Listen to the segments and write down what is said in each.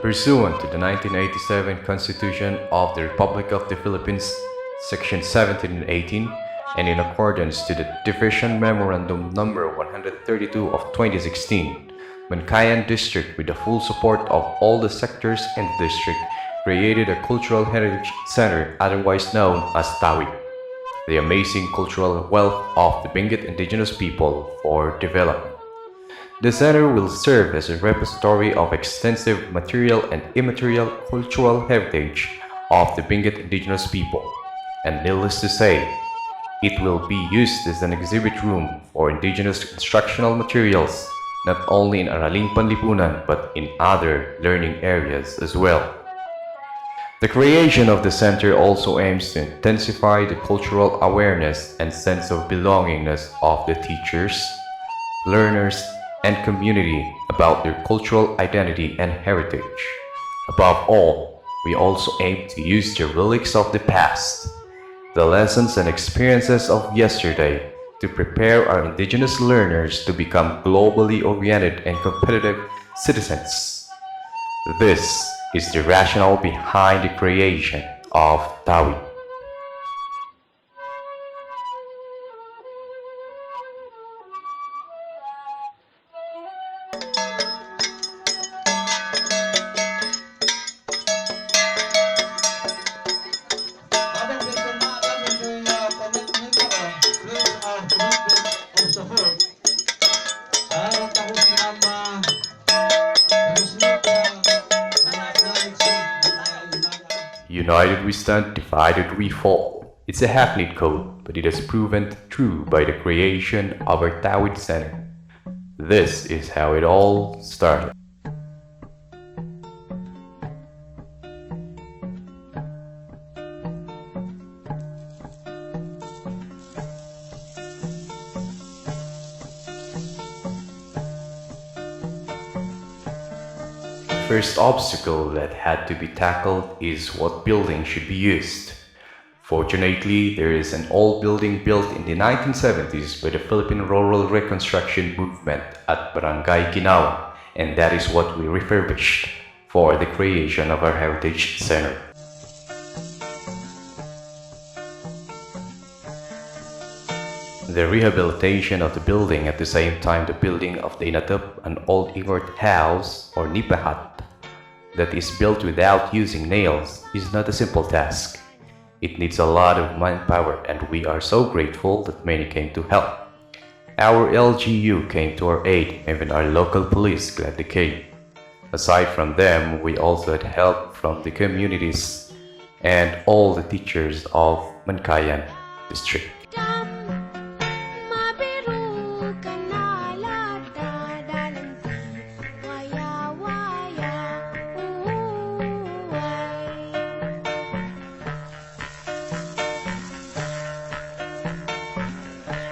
Pursuant to the 1987 Constitution of the Republic of the Philippines, Section 17 and 18, and in accordance to the Division Memorandum Number 132 of 2016, Mankayan District, with the full support of all the sectors in the district, created a Cultural Heritage Center, otherwise known as Tawid, the amazing cultural wealth of the Benguet indigenous people for development. The center will serve as a repository of extensive material and immaterial cultural heritage of the Benguet indigenous people, and needless to say, it will be used as an exhibit room for indigenous instructional materials, not only in Araling Panlipunan but in other learning areas as well. The creation of the center also aims to intensify the cultural awareness and sense of belongingness of the teachers, learners, and community about their cultural identity and heritage. Above all, we also aim to use the relics of the past, the lessons and experiences of yesterday, to prepare our indigenous learners to become globally oriented and competitive citizens. This is the rationale behind the creation of Tawid. United we stand, divided we fall. It's a hackneyed quote, but it has proven true by the creation of our Tawid Center. This is how it all started. The first obstacle that had to be tackled is what building should be used. Fortunately, there is an old building built in the 1970s by the Philippine Rural Reconstruction Movement at Barangay Ginawa, and that is what we refurbished for the creation of our Heritage Center. The rehabilitation of the building, at the same time the building of the Inatap, an old Ingort house or Nipa hut that is built without using nails, is not a simple task. It needs a lot of manpower, and we are so grateful that many came to help. Our LGU came to our aid, even our local police gladly came. Aside from them, we also had help from the communities and all the teachers of Mankayan District.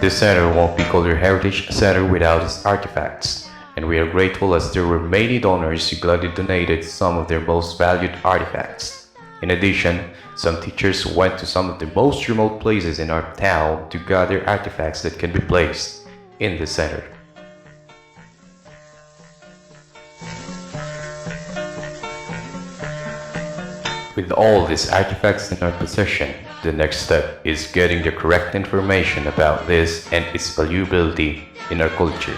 This center won't be called your Heritage Center without its artifacts, and we are grateful as there were many donors who gladly donated some of their most valued artifacts. In addition, some teachers went to some of the most remote places in our town to gather artifacts that can be placed in the center. With all these artifacts in our possession, the next step is getting the correct information about this and its valuability in our culture.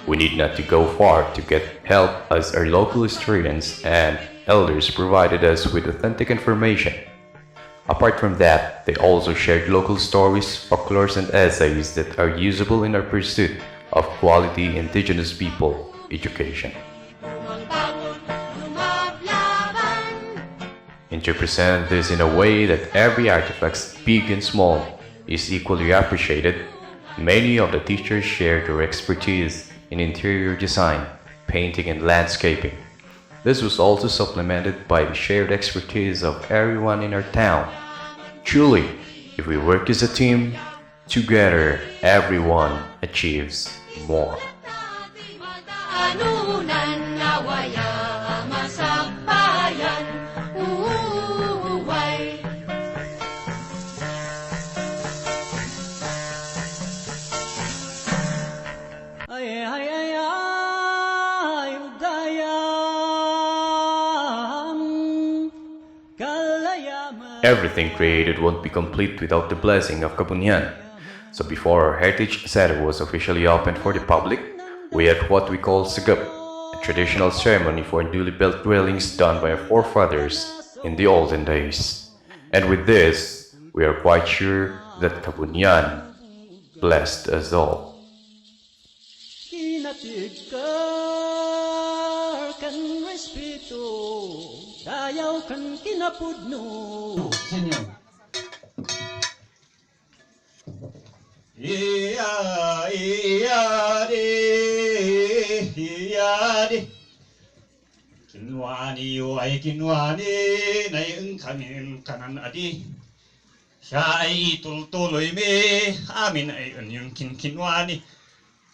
We need not to go far to get help, as our local historians and elders provided us with authentic information. Apart from that, they also shared local stories, folklores, and essays that are usable in our pursuit of quality indigenous people education. And to present this in a way that every artifact, big and small, is equally appreciated, many of the teachers shared their expertise in interior design, painting, and landscaping. This was also supplemented by the shared expertise of everyone in our town. Truly, if we work as a team, together everyone achieves more. ay ay ay ay udaya Everything created won't be complete without the blessing of Kabunyan. So before our Heritage Center was officially opened for the public, we had what we call Sigap, a traditional ceremony for newly built dwellings done by our forefathers in the olden days. And with this, we are quite sure that Kabunyan blessed us all. Kinwani yo ay kinwani na yung kanan adi. Siya ay itultuloy me, amin ay yung kinwani.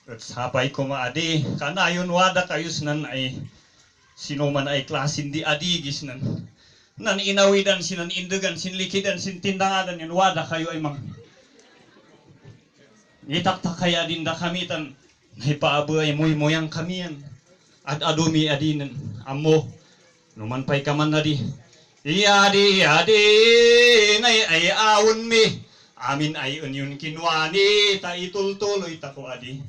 At sapay ko maadi, kanayon wada kayos nan ay sino man ay klasin di adigis nan. Nan inawidan sinan indugan sinlikidan sintindangadan yan wada kayo ay mang. Itaktak kaya din da kamitan, naipaabo ay moyang kami yan. At adumi adinan, amo, numan pa'y kaman na di. Iyadi, ay awon mi. Amin ay unyun kinwani, ta itultuloy ta ko adi.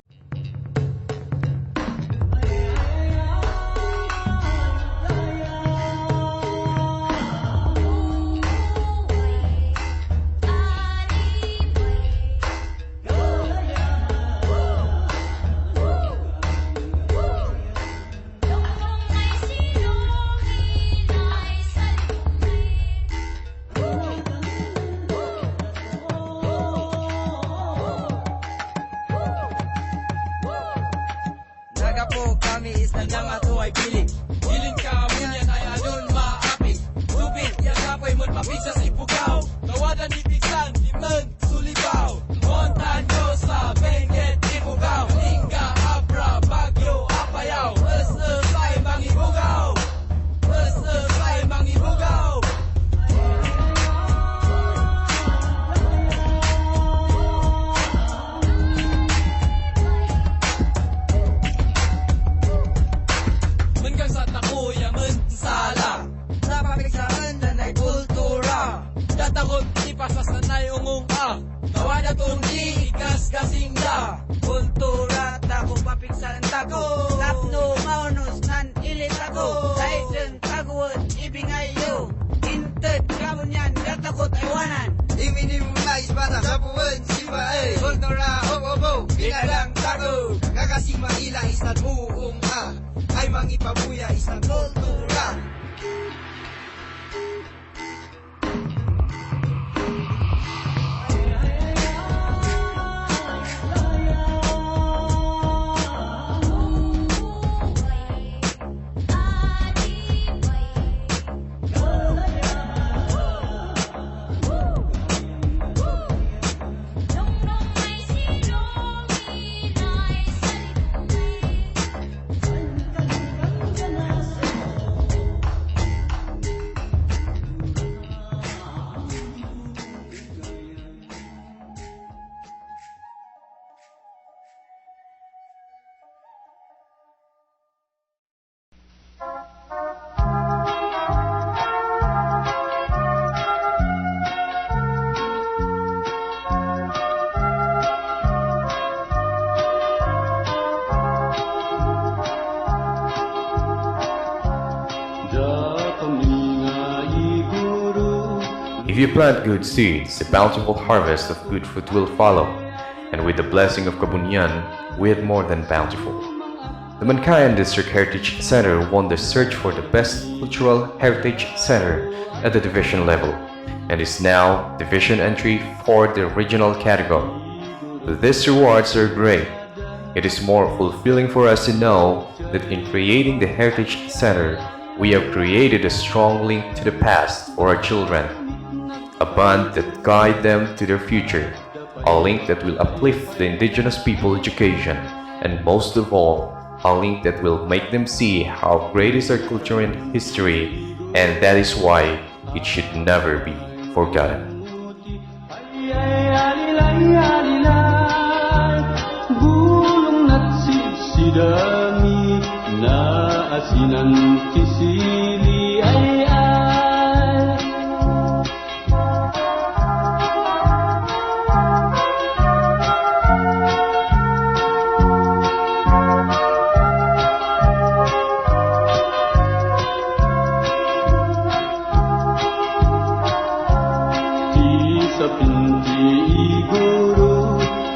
If you plant good seeds, a bountiful harvest of good fruit will follow, and with the blessing of Kabunyan, we had more than bountiful. The Mankayan District Heritage Center won the search for the best cultural heritage center at the division level, and is now division entry for the regional category. These rewards are great. It is more fulfilling for us to know that in creating the Heritage Center, we have created a strong link to the past for our children, a bond that guides them to their future, a link that will uplift the indigenous people education, and most of all, a link that will make them see how great is our culture and history, and that is why it should never be forgotten. Sidami na asinan kisili ay ti iguro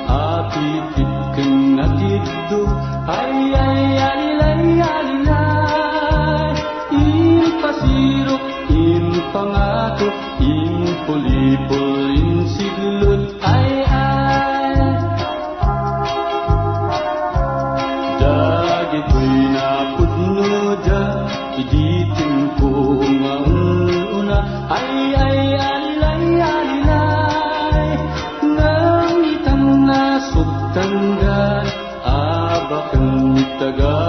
apipit ken natiddo ay alilay impasirok impangato impulipol insidlut ay dagitoy napudno da iditin ko nga una ay alilay nang itang nasubtanggan abakang itaga